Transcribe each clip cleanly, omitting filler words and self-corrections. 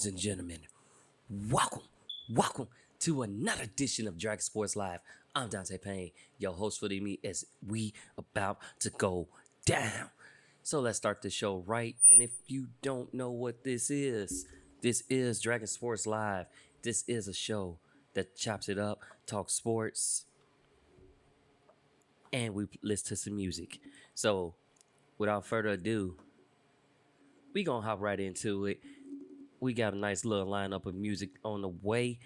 Ladies and gentlemen, welcome to another edition of Dragon Sports Live. I'm Dante Payne, your host for the meet as we about to go down. So let's start the show right. And if you don't know what this is Dragon Sports Live. This is a show that chops it up, talks sports, and we listen to some music. So without further ado, we gonna hop right into it. We got a nice little lineup of music on the way,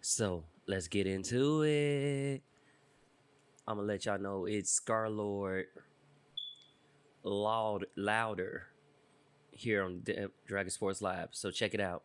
so let's get into it. I'm gonna let y'all know it's Scarlord Louder here on Dragon Sports Live, so check it out.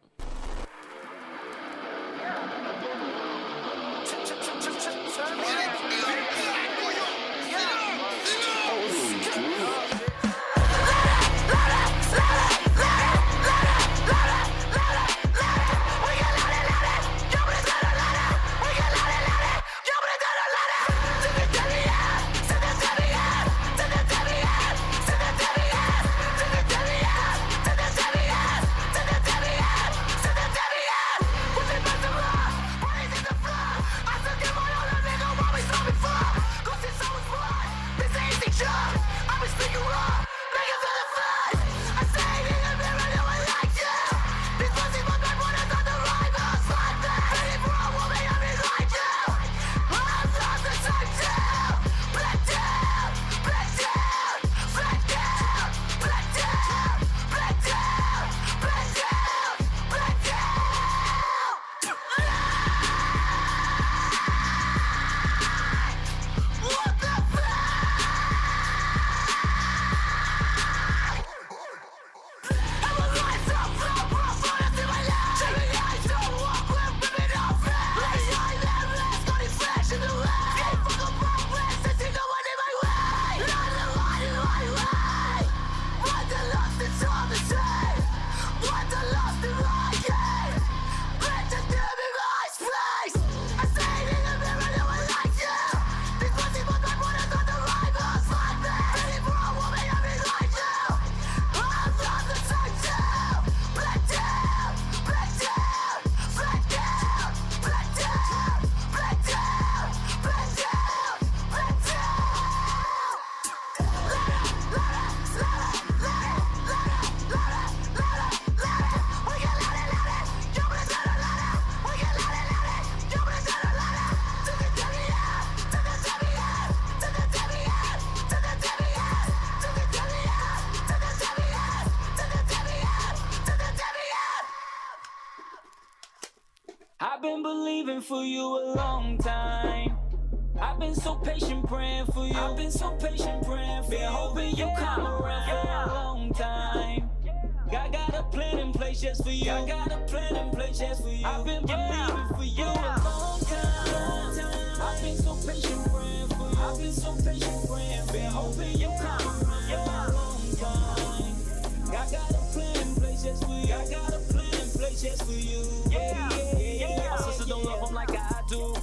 For you a long time. I've been so patient praying for you. I've been so patient praying for you. Been hoping you come around for a long time. I got a plan in place just for you. I got a plan in place just for you. I've been believing for you a long time. I've been so patient praying for you. I've been so patient praying. Been hoping you come around for a long time. I got a plan in place just for you. I got a plan in place just for you. Yeah. Sisters don't love them like I do.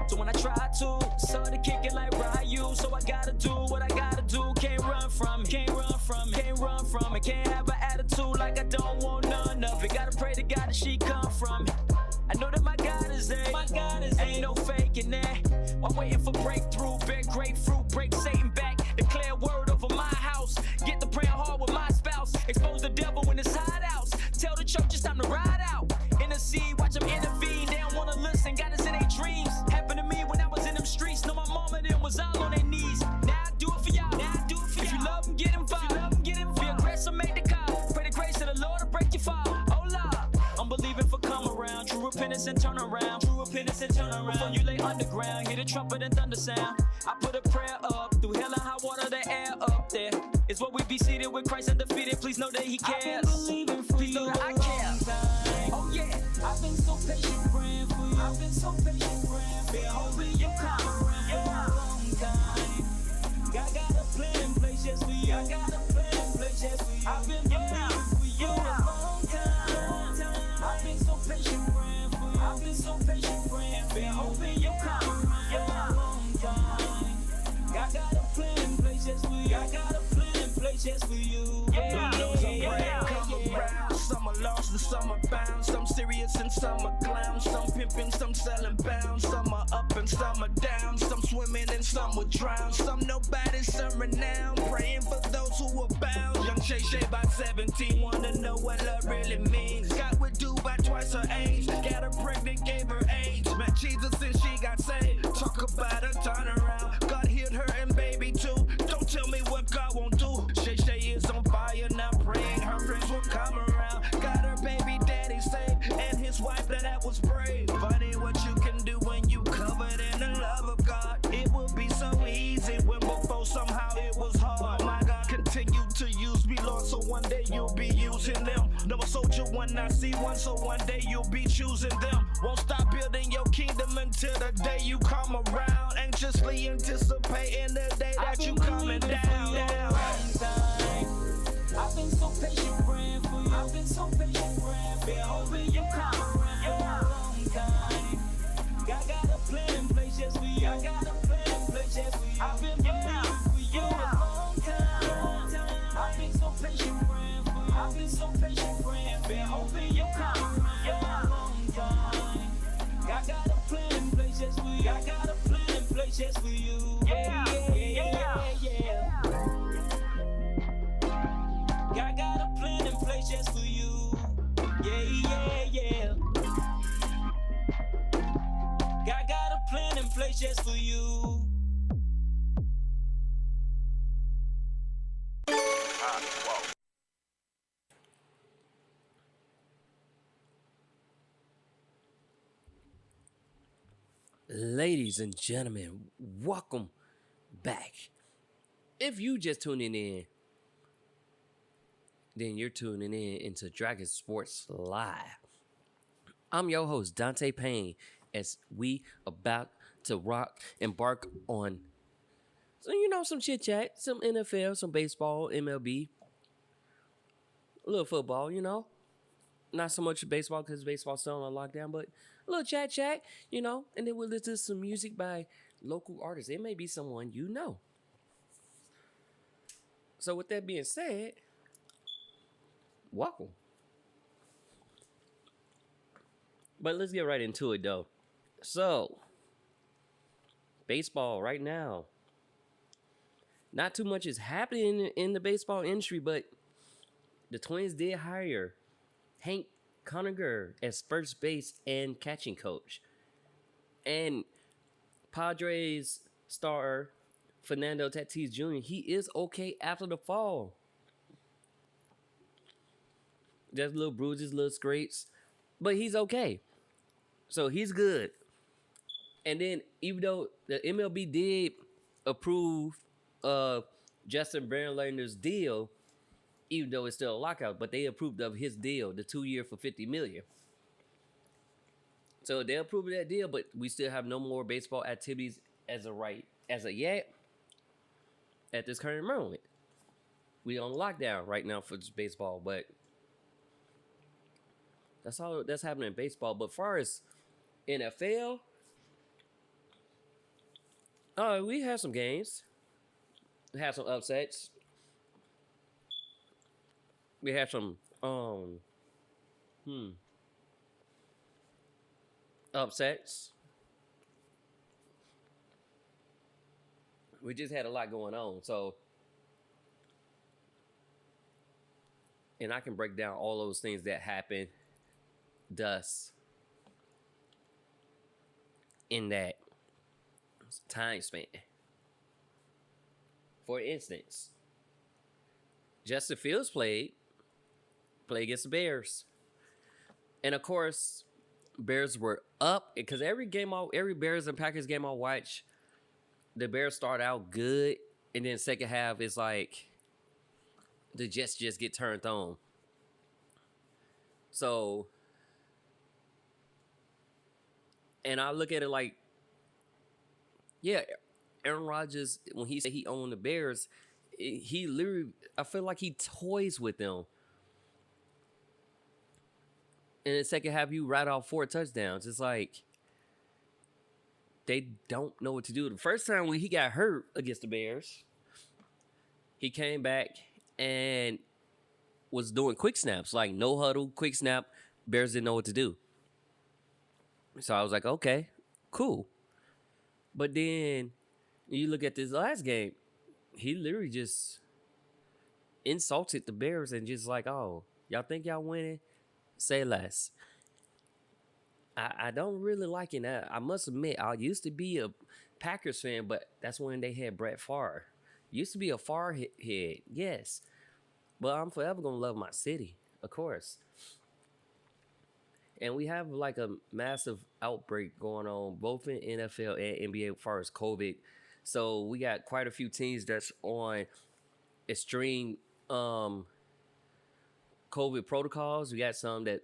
So when I try to, started kicking like Ryu. So I gotta do what I gotta do. Can't run from it, can't run from it, can't run from it. Can't have an attitude like I don't want none of it. Gotta pray to God that she come from it. I know that my God is there. My God is ain't no faking that. While waiting for breakthrough, bear grapefruit, break Satan back. Declare word over my house. Get the prayer hard with my spouse. Expose the devil in his hideouts. Tell the church it's time to ride out. Intercede, watch them intervene. They don't wanna listen, got us in their dreams. Happened to me when I was in them streets. Know my mama then was all on their knees. Now I do it for y'all. Now I do it for y'all. If you love them, get involved. If you love them, get involved. Be aggressive, make the call. Pray the grace of the Lord to break your fall. Oh Lord, I'm believing for come around. True repentance and turn around. True repentance and turn around. Before you lay underground, hear the trumpet and thunder sound. I put a prayer up through hell and high water, the air up there. It's what we be seated with Christ undefeated. Please know that He cares. I've been believing for Please know that I care. Oh yeah, I've been so patient praying for you. I've been so patient praying. Been hoping you come around for a long time. I got a plan in place just for you. I got a plan in place just for you. I've been believing for you a long time. I've been so patient praying for you. I've been so patient praying. Been hoping you come around for a long time. I got a plan in place just for you. I got a plan in place just for you. Come around. Summer lost and some are bound. Some serious and some are clowns. Some pimping, some selling pounds. Some are up and some are down. Some swimming and some will drown. Some nobody, some renowned. Praying for those who are bound. Young Shay Shay by 17, wanna know what love really means. Got with dude by twice her age. Got her pregnant, gave her age. Met Jesus and she got saved. Talk about a turnaround. God healed her and baby too. Don't tell me what God won't do. Shay Shay is on fire now, praying her friends will come around. Got her baby daddy saved and his wife that was brave. Funny what you can do when you covered in the love of God. It would be so easy when before somehow it was hard. My God, continue to use me, Lord, so one day you'll be using them. No soldier when I see one, so one day you'll be choosing them. Won't stop building your kingdom until the day you come around. Anxiously anticipating the day that you coming down. I've been so patient praying for you. I've been so patient praying for you. Been hoping you come around for a long time. I got a plan in place just for you. I got a plan in place just for you. I've been believing for you a long time. I've been so patient praying for you. I've been so patient praying. Been hoping you come around for a long time. I got a plan in place just for you. I got a plan in place just for you. Yeah. I got a plan in place just for you. Yeah. I got a plan in place just for you. Ladies and gentlemen, welcome back. If you just tuning in, then you're tuning in into Dragon Sports Live. I'm your host, Dante Payne, as we about to embark on some chit chat, some NFL, some baseball, MLB, a little football, Not so much baseball because baseball's still on lockdown, but a little chat, and then we'll listen to some music by local artists. It may be someone you know. So with that being said, welcome. But let's get right into it, though. So, baseball right now. Not too much is happening in the baseball industry, but the Twins did hire Hank Conger as first base and catching coach. And Padres star Fernando Tatis Jr., he is okay after the fall. Just little bruises, little scrapes, but he's okay. So he's good. And then even though the MLB did approve Justin Verlander's deal, even though it's still a lockout, but they approved of his deal, the 2-year for $50 million. So they approved that deal, but we still have no more baseball activities as of yet at this current moment. We on lockdown right now for just baseball, but that's all that's happening in baseball. But as far as NFL, we have some games. We have some upsets. We have some upsets. We just had a lot going on, so and I can break down all those things that happened thus in that time span. For instance, Justin Fields played against the Bears. And of course, Bears were up because every Bears and Packers game I watch, the Bears start out good, and then second half is like the Jets just get turned on. So, and I look at it like, yeah, Aaron Rodgers, when he said he owned the Bears, he literally, I feel like he toys with them. In the second half, you write off 4 touchdowns. It's like they don't know what to do. The first time when he got hurt against the Bears, he came back and was doing quick snaps, like no huddle, quick snap. Bears didn't know what to do. So I was like, okay, cool. But then you look at this last game, he literally just insulted the Bears and just like, oh, y'all think y'all winning? Say less. I don't really like it. I must admit, I used to be a Packers fan, but that's when they had Brett Favre. Used to be a Favre head, yes. But I'm forever going to love my city, of course. And we have like a massive outbreak going on both in NFL and NBA as far as COVID. So we got quite a few teams that's on extreme COVID protocols. We got some that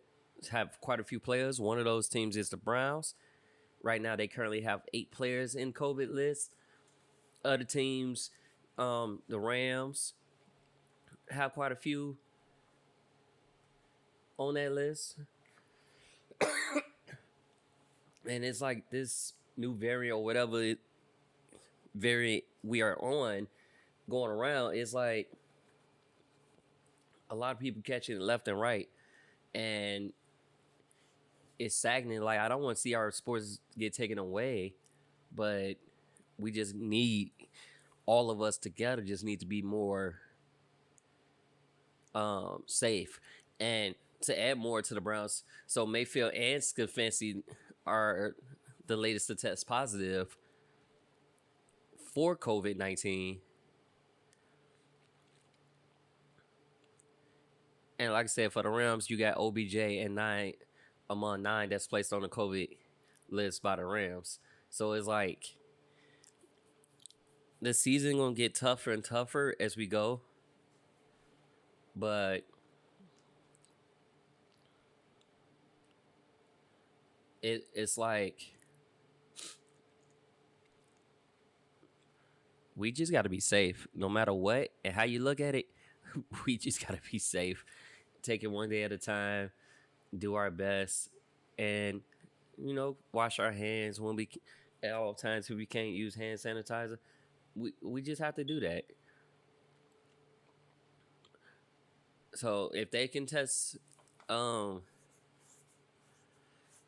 have quite a few players. One of those teams is the Browns. Right now, they currently have 8 players in COVID list. Other teams, the Rams, have quite a few on that list. And it's like this new variant or whatever variant we are on going around. It's like a lot of people catching it left and right. And it's stagnant. Like, I don't want to see our sports get taken away, but we just need, all of us together just need to be more safe. And to add more to the Browns, so Mayfield and Stefanski are the latest to test positive for COVID-19. And like I said, for the Rams, you got OBJ and 9 among 9 that's placed on the COVID list by the Rams. So it's like the season gonna get tougher and tougher as we go. But it's like we just got to be safe no matter what and how you look at it. We just got to be safe, take it one day at a time, do our best, and wash our hands when we at all times. If we can't use hand sanitizer, we just have to do that. So if they can test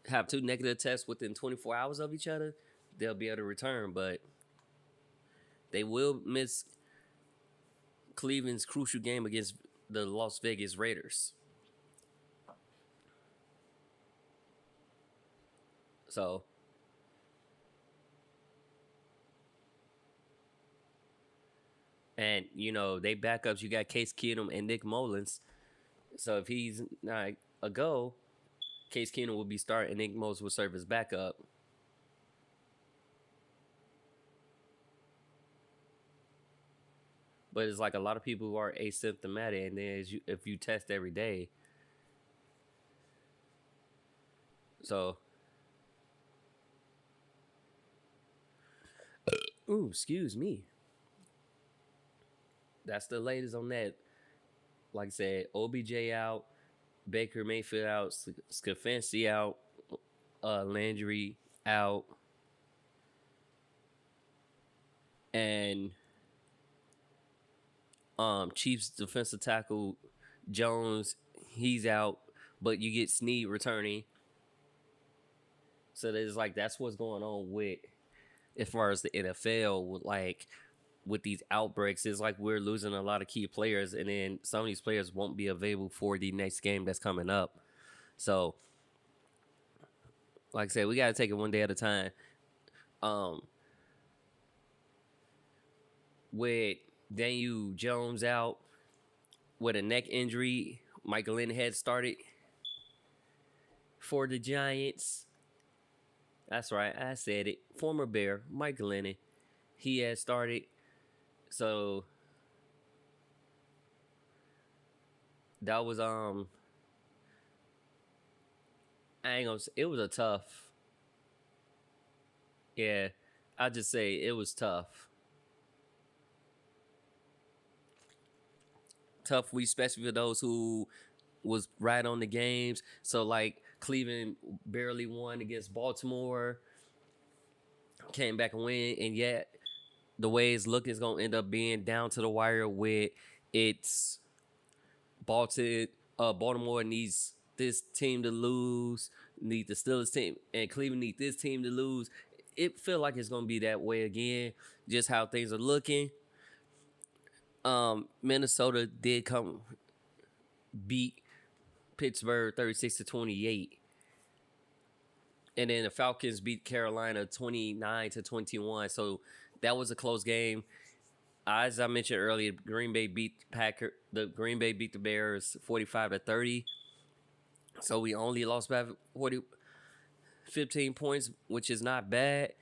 have 2 negative tests within 24 hours of each other, they'll be able to return. But they will miss Cleveland's crucial game against the Las Vegas Raiders. So and they backups, you got Case Keenum and Nick Mullins. So if he's not a go, Case Keenum will be starting and Nick Mullins will serve as backup. But it's like a lot of people who are asymptomatic, and then if you test every day. So, excuse me. That's the latest on that. Like I said, OBJ out, Baker Mayfield out, Stefanski out, Landry out, and Chiefs defensive tackle Jones, he's out, but you get Snead returning. So there's that's what's going on with as far as the NFL with these outbreaks. It's like we're losing a lot of key players, and then some of these players won't be available for the next game that's coming up. So like I said, we got to take it one day at a time. With Daniel Jones out with a neck injury, Mike Glennon had started for the Giants. That's right, I said it. Former Bear, Mike Glennon, he had started. So that was I ain't gonna say, it was a tough. Yeah, I just say it was tough. Tough week, especially for those who was right on the games. So Cleveland barely won against Baltimore, came back and win, and yet the way it's looking is gonna end up being down to the wire with its Baltimore needs this team to lose, need the Steelers team, and Cleveland need this team to lose. It feel like it's gonna be that way again. Just how things are looking. Minnesota did come beat Pittsburgh 36-28. And then the Falcons beat Carolina 29-21. So that was a close game. As I mentioned earlier, Green Bay beat the Bears 45-30. So we only lost by 15 points, which is not bad.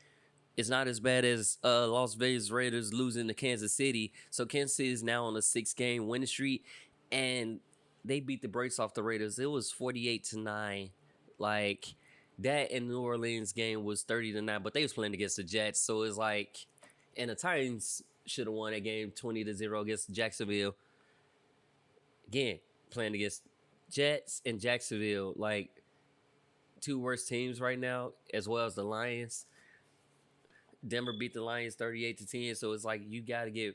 It's not as bad as Las Vegas Raiders losing to Kansas City. So Kansas City is now on a 6-game winning streak, and they beat the brakes off the Raiders. It was 48-9. Like, that and New Orleans game was 30-9, but they was playing against the Jets. So it's like, and the Titans should have won that game 20-0 against Jacksonville. Again, playing against Jets and Jacksonville, like, two worst teams right now, as well as the Lions. Denver beat the Lions 38-10, so it's like you got to give,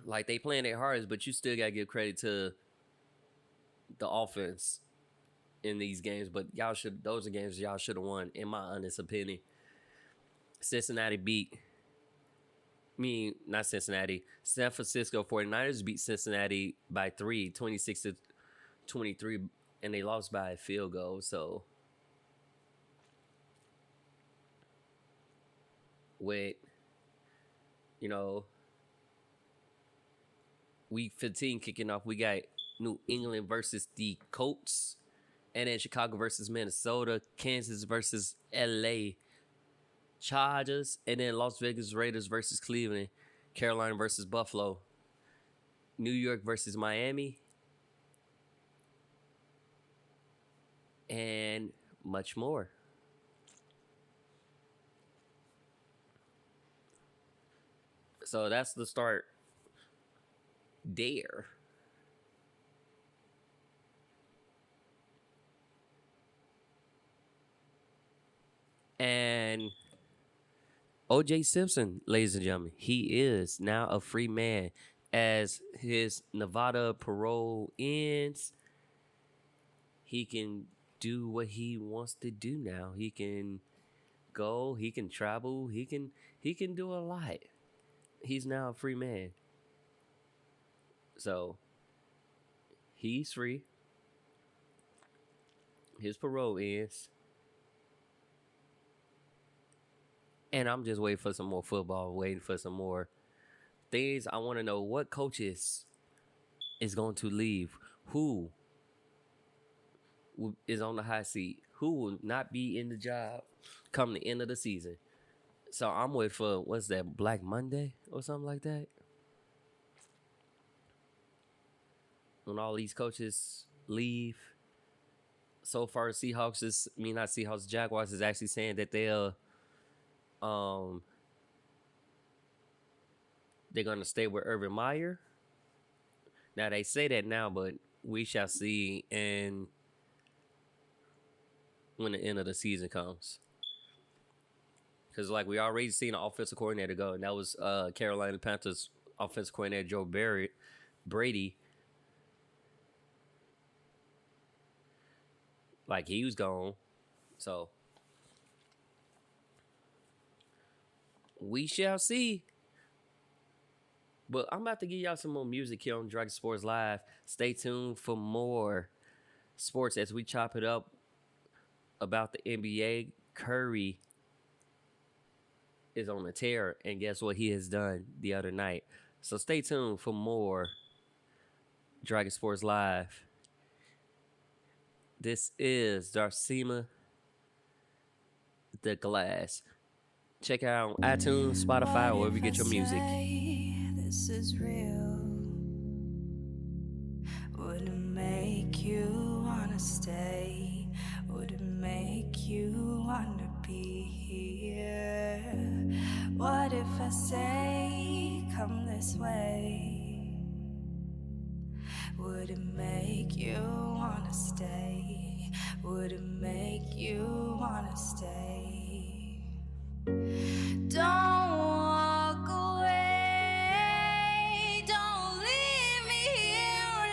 like, they playing their hardest, but you still got to give credit to the offense in these games. But those are games y'all should have won, in my honest opinion. Cincinnati not Cincinnati. San Francisco 49ers beat Cincinnati by 3, 26-23, and they lost by a field goal. So with, week 15 kicking off, we got New England versus the Colts, and then Chicago versus Minnesota, Kansas versus LA Chargers, and then Las Vegas Raiders versus Cleveland, Carolina versus Buffalo, New York versus Miami, and much more. So that's the start there. And O.J. Simpson, ladies and gentlemen, he is now a free man as his Nevada parole ends. He can do what he wants to do now. He can go, he can travel, he can do a lot. He's now a free man. So he's free. His parole ends. And I'm just waiting for some more football, waiting for some more things. I want to know what coaches is going to leave. Who is on the hot seat? Who will not be in the job come the end of the season? So I'm waiting for, what's that, Black Monday or something like that? When all these coaches leave. So far, Jaguars is actually saying that they're going to stay with Urban Meyer. Now, they say that now, but we shall see when the end of the season comes. Because, like, we already seen an offensive coordinator go, and that was Carolina Panthers offensive coordinator Joe Brady. Like, he was gone. So we shall see. But I'm about to give y'all some more music here on Dragon Sports Live. Stay tuned for more sports as we chop it up about the NBA. Curry is on a tear, and guess what he has done the other night. So stay tuned for more Dragon Sports Live. This is Darcima the Glass. Check out iTunes, Spotify, or wherever you get your music. This is real. Would it make you wanna stay? Would it make you wanna be here? What if I say, come this way? Would it make you wanna stay? Would it make you wanna stay? Don't walk away. Don't leave me here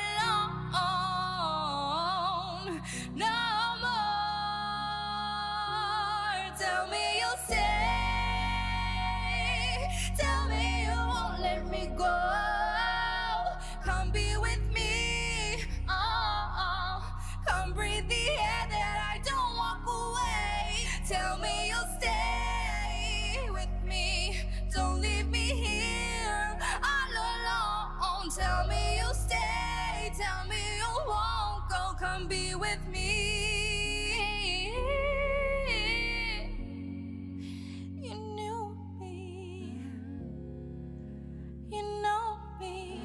come be with me. You knew me, you know me,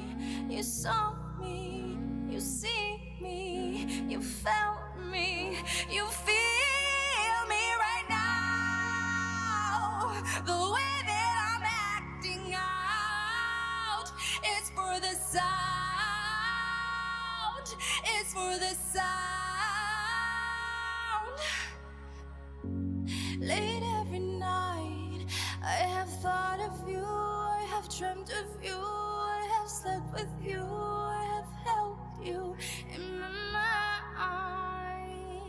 you saw me, you see me, you felt me, you feel me right now. The way that I'm acting out, it's for the sound, it's for the sound. Late every night, I have thought of you, I have dreamt of you, I have slept with you, I have held you in my mind.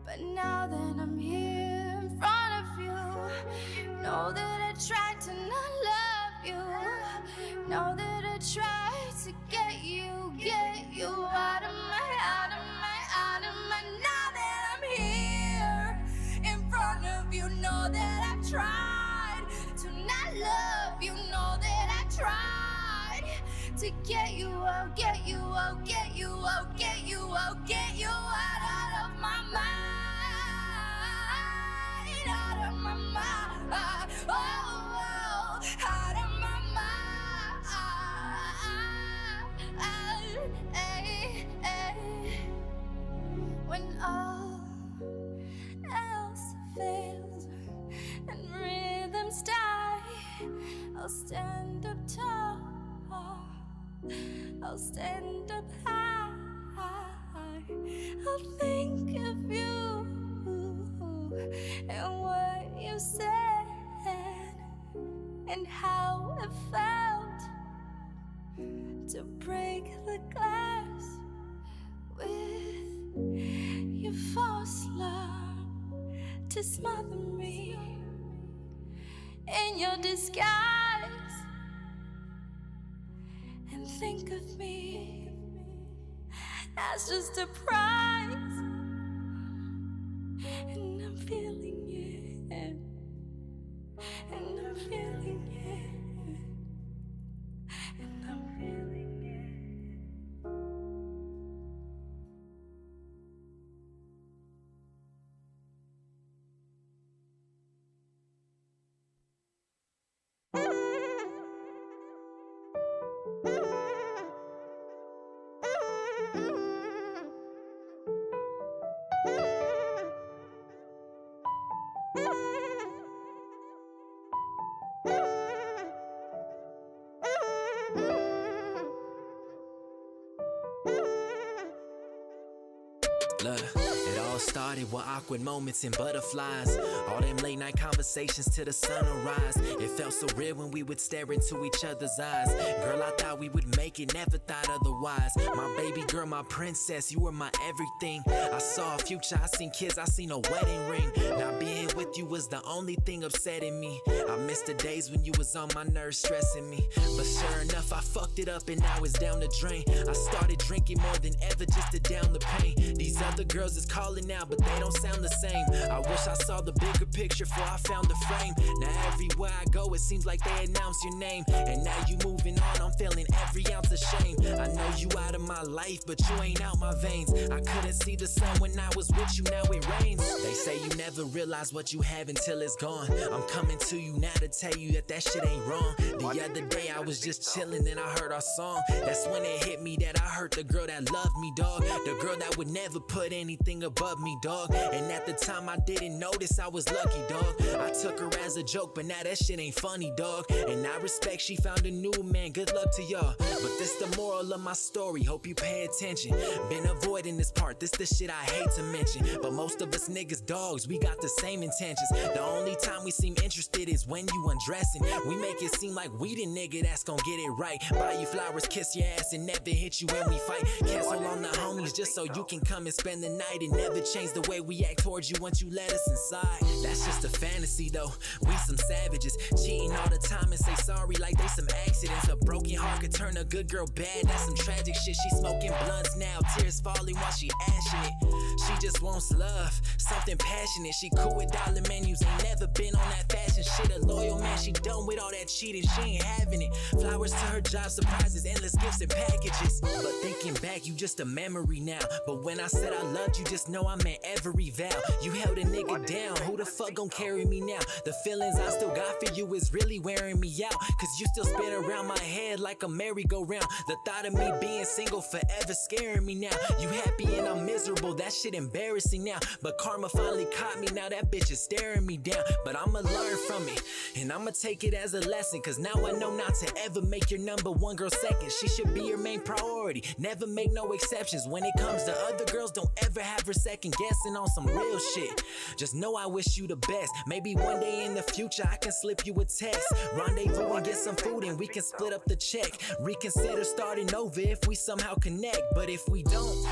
But now that I'm here in front of you, know that I tried to not love you, know that I tried to get you out of my. Now that I'm here in front of you, know that I've tried to not love you, know that I tried to get you out, get you out, get you out, get you out, get you out of my mind, out of my mind, oh, out of my mind, when all else fails and rhythms die, I'll stand up tall, I'll stand up high, I'll think of you and what you said and how it felt to break the glass with your false love, to smother me in your disguise and think of me as just a prize. And I'm feeling it, and I'm feeling it, and I'm feeling it. Look, it all started with awkward moments and butterflies. All them late night conversations till the sun arise. It felt so real when we would stare into each other's eyes. Girl, I thought we would make it, never thought otherwise. My baby girl, my princess, you were my everything. I saw a future, I seen kids, I seen a wedding ring. Now being with you was the only thing upsetting me. I missed the days when you was on my nerves stressing me. But sure enough, I fucked it up and now it's down the drain. I started drinking more than ever just to down the pain. These other girls is calling now, but they don't sound the same. I wish I saw the bigger picture before I found the frame. Now everywhere I go, it seems like they announce your name. And now you moving on, I'm feeling every ounce of shame. I know you out of my life, but you ain't out my veins. I couldn't see the sun when I was with you, now it rains. They say you never realize what you have until it's gone. I'm coming to you now to tell you that shit ain't wrong. The other day I was just chilling and I heard our song. That's when it hit me that I heard the girl that loved me, dog. The girl that would never put anything above me, dog. And at the time I didn't notice I was lucky, dog. I took her as a joke, but now that shit ain't funny, dog. And I respect she found a new man, good luck to y'all. But this the moral of my story, hope you pay attention. Been avoiding this part, this the shit I hate to mention. But most of us niggas dogs, we got the same intentions. The only time we seem interested is when you undressing. We make it seem like we the nigga that's gon' get it right. Buy you flowers, kiss your ass, and never hit you when we fight. Cancel on the homies just so you can come and spend the night and never change the way we act towards you once you let us inside. That's just a fantasy though, we some savages. Cheating all the time and say sorry like they some accidents. A broken heart could turn a good girl bad, that's some tragic shit. She smoking blunts now, tears falling while she ashing it. She just wants love, something passionate. She cool with dollar menus, ain't never been on that fashion shit. A loyal man, she done with all that cheating, she ain't having it. Flowers to her job, surprises, endless gifts and packages. But thinking back, you just a memory now. But when I said I loved you, just know I meant every vow. You held a nigga down, who the fuck gon' carry me now? The feelings I still got for you is really wearing me out. Cause you still spin around my head like a merry-go-round. The thought of me being single forever scaring me now. You happy and I'm miserable, that shit embarrassing now. But karma finally caught me, now that bitch is staring me down. But I'ma learn from it, and I'ma take it as a lesson. Cause now I know not to ever make your number one girl second. She should be your main priority, never make no exceptions. When it comes to other girls, don't ever have her second guessing on some real shit. Just know I wish you the best. Maybe one day in the future I can slip you a text. Rendezvous and get some food and we can split up the check. Reconsider starting over if we somehow connect. But if we don't,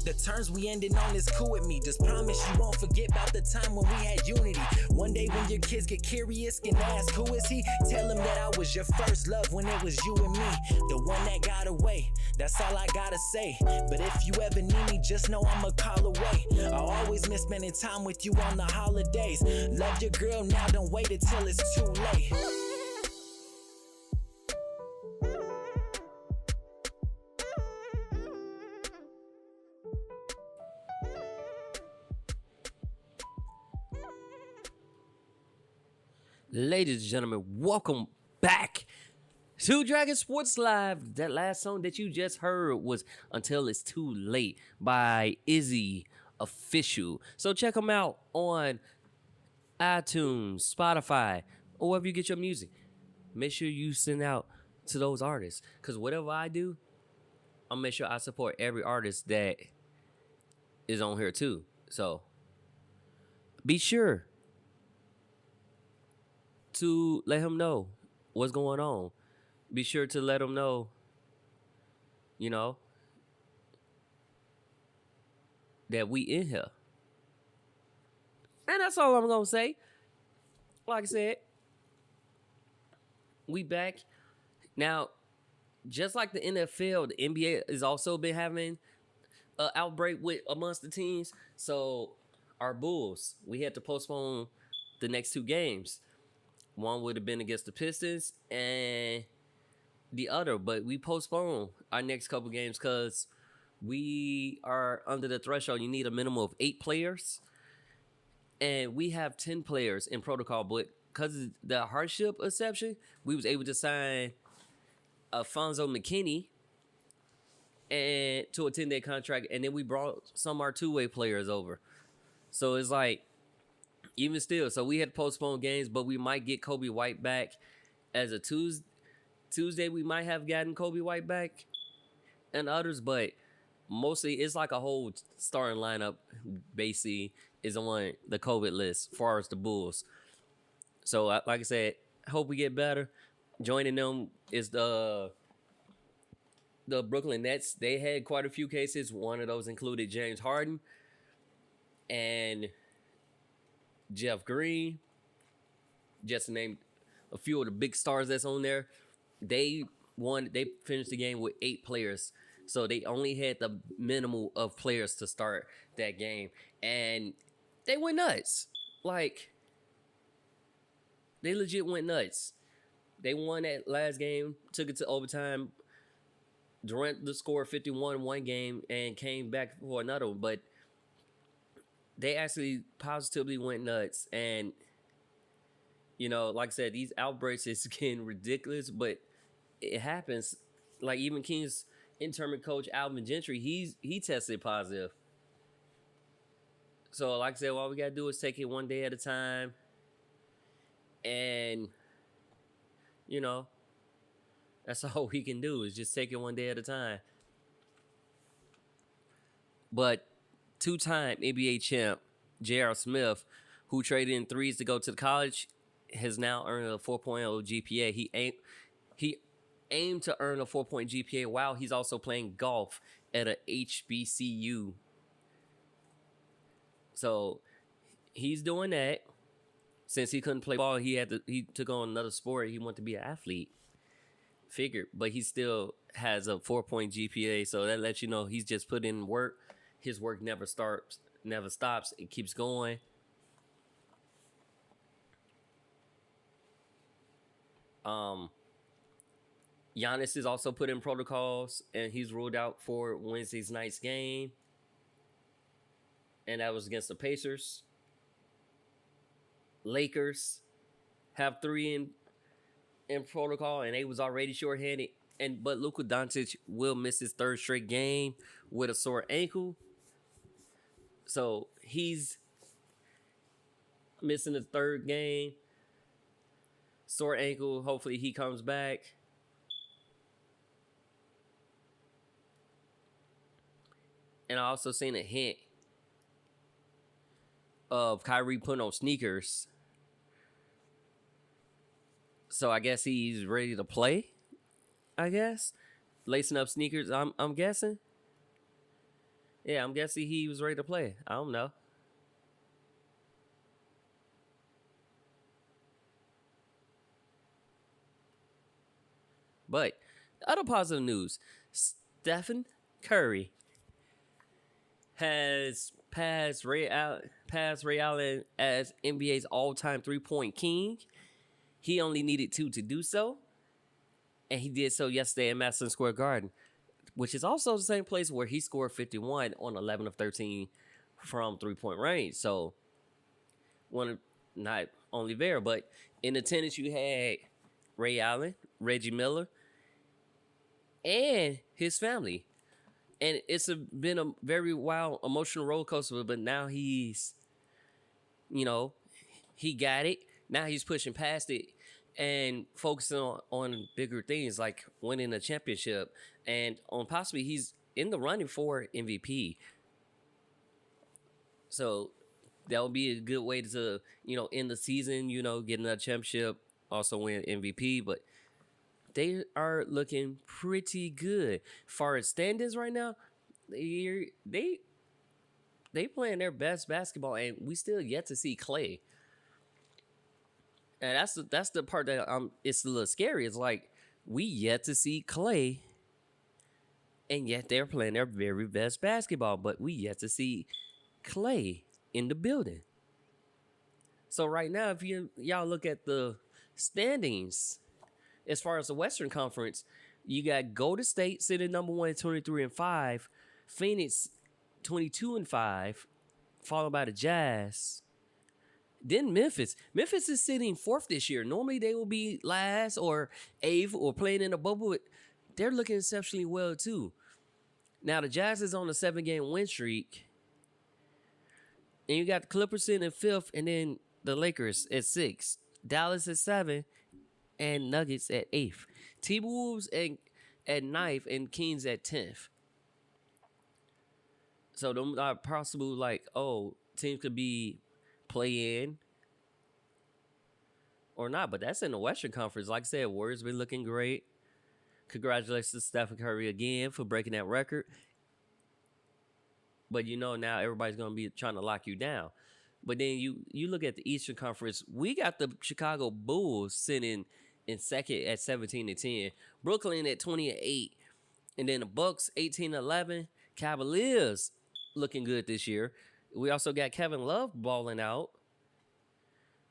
the terms we ended on is cool with me. Just promise you won't forget about the time when we had unity. One day when your kids get curious, can ask who is he? Tell them that I was your first love when it was you and me. The one that got away, that's all I gotta say. But if you ever need me, just know I'm a call away. I always miss spending time with you on the holidays. Love your girl now, don't wait until it's too late. Ladies and gentlemen, welcome back to Dragon Sports Live. That last song that you just heard was Until It's Too Late by Izzy Official. So check them out on iTunes, Spotify, or wherever you get your music. Make sure you send out to those artists. Because whatever I do, I'll make sure I support every artist that is on here too. So be sure to let him know what's going on. Be sure to let him know, that we in here. And that's all I'm going to say. Like I said, we back. Now, just like the NFL, the NBA has also been having an outbreak amongst the teams. So, our Bulls, we had to postpone the next two games. One would have been against the Pistons and the other, but we postponed our next couple games because we are under the threshold. You need a minimum of 8 players, and we have 10 players in protocol. But because of the hardship exception, we was able to sign Alfonso McKinney and to a 10-day contract, and then we brought some of our two-way players over. So it's like, even still, so we had to postpone games, but we might get Kobe White back as a Tuesday. We might have gotten Kobe White back and others, but mostly it's like a whole starting lineup basically is on the COVID list as far as the Bulls. So like I said, hope we get better. Joining them is the Brooklyn Nets. They had quite a few cases. One of those included James Harden and Jeff Green, just to name a few of the big stars that's on there. They finished the game with 8 players. So they only had the minimal of players to start that game. And they went nuts. Like, they legit went nuts. They won that last game, took it to overtime. Durant scored 51 one game and came back for another one. But they actually positively went nuts. And, like I said, these outbreaks is getting ridiculous, but it happens. Like, even Kings interim coach Alvin Gentry, he tested positive. So, like I said, all we got to do is take it one day at a time. And, that's all we can do is just take it one day at a time. But two-time NBA champ J.R. Smith, who traded in threes to go to college, has now earned a 4.0 GPA. He aimed to earn a 4-point GPA while he's also playing golf at a HBCU. So he's doing that. Since he couldn't play ball, he took on another sport. He wanted to be an athlete. Figured, but he still has a 4-point GPA, so that lets you know he's just put in work. His work never stops. It keeps going. Giannis is also put in protocols, and he's ruled out for Wednesday's night's game, and that was against the Pacers. Lakers have 3 in protocol, and they was already shorthanded. But Luka Doncic will miss his 3rd straight game with a sore ankle, so he's missing the 3rd game. Sore ankle. Hopefully he comes back. And I also seen a hint of Kyrie putting on sneakers. So I guess he's ready to play. I guess lacing up sneakers. I'm guessing. Yeah, I'm guessing he was ready to play. I don't know. But other positive news: Stephen Curry has passed Ray Allen as NBA's all-time 3-point king. He only needed 2 to do so, and he did so yesterday at Madison Square Garden, which is also the same place where he scored 51 on 11 of 13 from 3-point range. So, not only there, but in attendance you had Ray Allen, Reggie Miller, and his family. And it's been a very wild, emotional roller coaster, but now he's, he got it. Now he's pushing past it and focusing on bigger things like winning a championship, and on possibly he's in the running for MVP. So that would be a good way to, end the season, getting a championship, also win MVP. But they are looking pretty good. Far as standings right now, they playing their best basketball, and we still yet to see Clay. And that's the part that it's a little scary. It's like we yet to see Clay, and yet they're playing their very best basketball, but we yet to see Clay in the building. So right now, if y'all look at the standings, as far as the Western Conference, you got Golden State sitting number 1 at 23-5, Phoenix 22-5, followed by the Jazz. Then Memphis. Memphis is sitting 4th this year. Normally they will be last or 8th or playing in a bubble. But they're looking exceptionally well too. Now the Jazz is on a 7-game win streak. And you got the Clippers sitting in 5th, and then the Lakers at 6th. Dallas at 7th, and Nuggets at 8th. T-Wolves at 9th, and Kings at 10th. So them are possible, teams could be play-in or not. But that's in the Western Conference. Like I said, Warriors been looking great. Congratulations to Stephen Curry again for breaking that record. But now everybody's going to be trying to lock you down. But then you look at the Eastern Conference. We got the Chicago Bulls sitting in 2nd at 17-10. Brooklyn at 20-8. And then the Bucs 18-11. Cavaliers looking good this year. We also got Kevin Love balling out.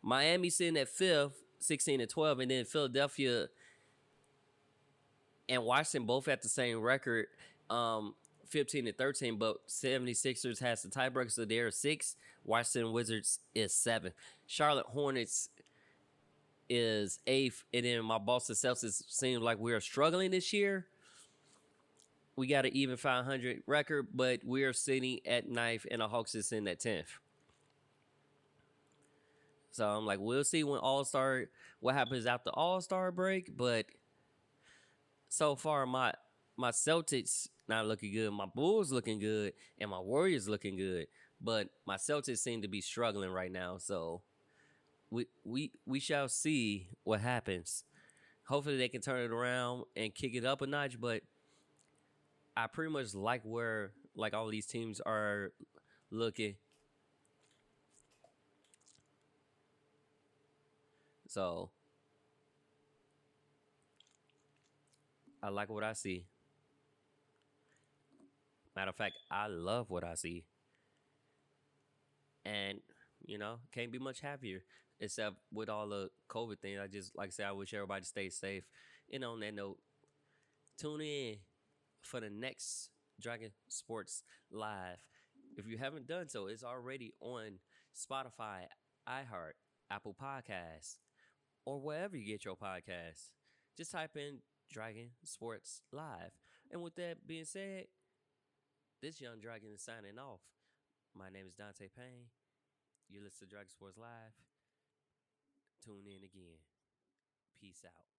Miami sitting at 5th, 16-12. And then Philadelphia and Washington both at the same record, 15-13, but 76ers has the tiebreaker, so they're 6th. Washington Wizards is 7th. Charlotte Hornets is 8th, and then my Boston Celtics seems like we're struggling this year. We got an even 500 record, but we're sitting at 9th, and the Hawks is sitting at 10th. So I'm like, we'll see what happens after All-Star break, but so far my Celtics not looking good, my Bulls looking good, and my Warriors looking good, but my Celtics seem to be struggling right now. So we shall see what happens. Hopefully they can turn it around and kick it up a notch, but I pretty much like where all these teams are looking. So I like what I see. Matter of fact, I love what I see. And, can't be much happier. Except with all the COVID things. I just, like I said, I wish everybody stay safe. And on that note, tune in for the next Dragon Sports Live. If you haven't done so, it's already on Spotify, iHeart, Apple Podcasts, or wherever you get your podcasts. Just type in Dragon Sports Live. And with that being said, this young dragon is signing off. My name is Dante Payne. You listen to Dragon Sports Live. Tune in again. Peace out.